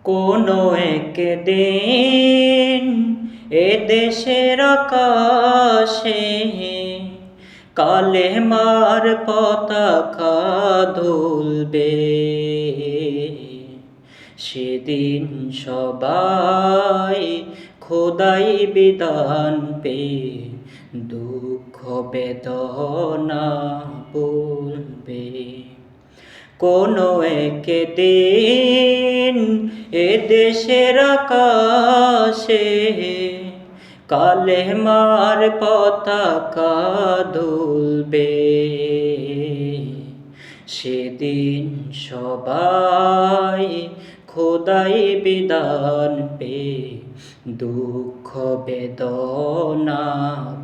কোনো একদিন এ দেশের আকাশে কালেমার পতাকা দুলবে। সেদিন সবাই খোদাই বিধান পে দুঃখ বেদনা বলবে। কোনো একদিন এ দেশের আকাশে কালেমার পতাকা দুলবে। সেদিন সবাই খোদাই বিধান পে দুঃখ বেদনা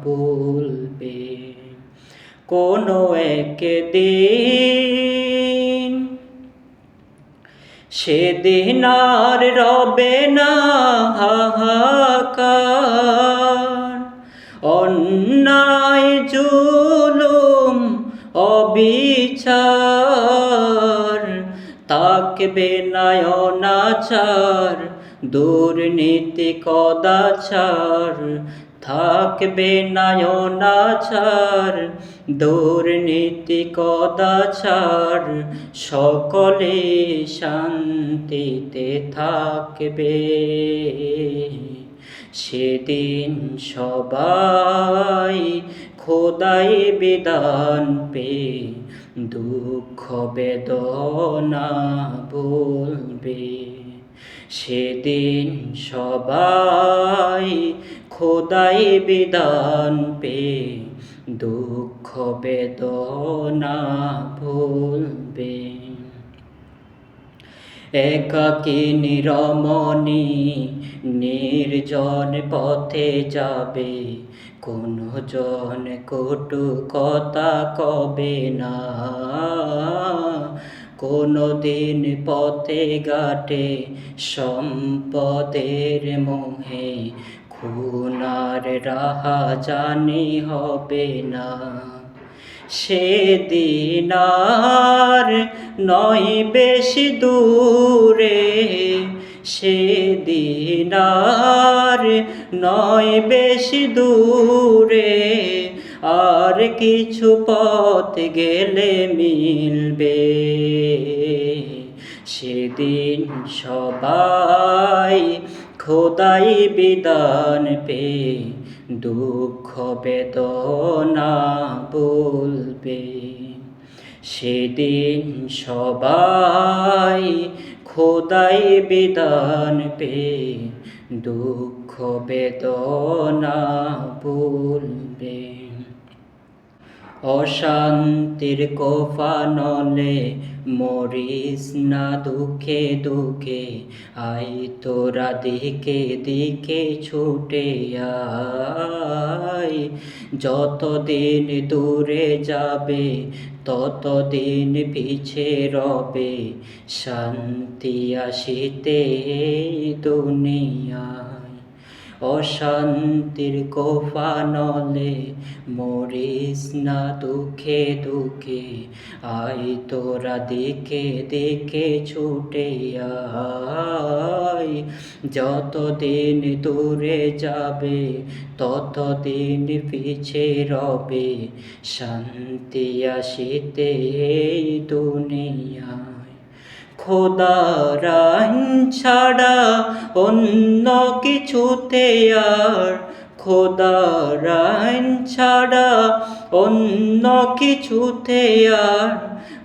বলবে। কোনো একদিন সেদিন আর রবে না হাহাকার, অন্যায় জুলুম অবিচার, থাকবে না অনাচার দুর্নীতি কদাচার, থাকবে না অনাচার দুর্নীতি কদাচার, সকলে শান্তিতে থাকবে। সেদিন সবাই খোদাই বিধান পে দুঃখ বেদনা বলবে। সেদিন সবাই খোদাই বিধান পে দুঃখ বেদনা বলবে। একাকী নিরমণি নির্জন পথে যাবে, কোনো জন কটু কথা কবে না। কোনো দিন পথে ঘাটে সম্পদের মোহে খুন আর রাহাজানি হবে না। সেদিন আর নয় বেশি দূরে, সেদিন আর নয় বেশি দূরে, আর কিছু পথ গেলে মিলবে। সেদিন সবাই খোদাই বিধান পে দুঃখ বেদনা বলবে। সেদিন সবাই খোদাই বিধান পে দুঃখ বেদনা বলবে। অশান্তির কোফানলে মরিস না দুঃখে দুঃখে, আই তোরা দিকে দিকে ছুটে আয়। যতদিন দূরে যাবে ততদিন পিছে রবে, শান্তি আসিতে দুনিয়ায়। অশান্তির কোফানলে মরিস না দুঃখে দুঃখে, আয় তোরা দিকে দিকে ছুটে আয়। যতদিন দূরে যাবে ততদিন পিছে রবে, শান্তি আসিতে দুনিয়ায়। খোদার আইন ছাড়া অন্য কিছুতে আর, খোদার আইন ছাড়া অন্য কিছুতে আর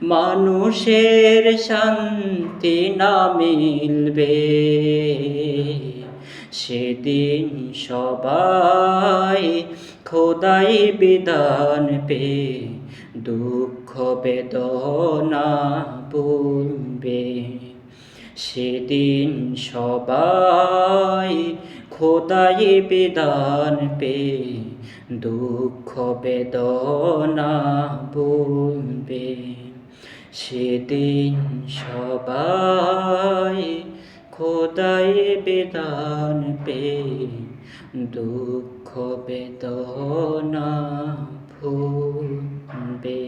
মানুষের শান্তি না মিলবে। সেদিন সবাই খোদাই বিধান পে দুঃখ বেদনা বলবে। সেদিন সবাই খোদাই বিধান পে দুঃখ বেদনা বলবে। সেদিন সবাই খোদাই বিধান পে দুঃখ বেদনা ভুলবে।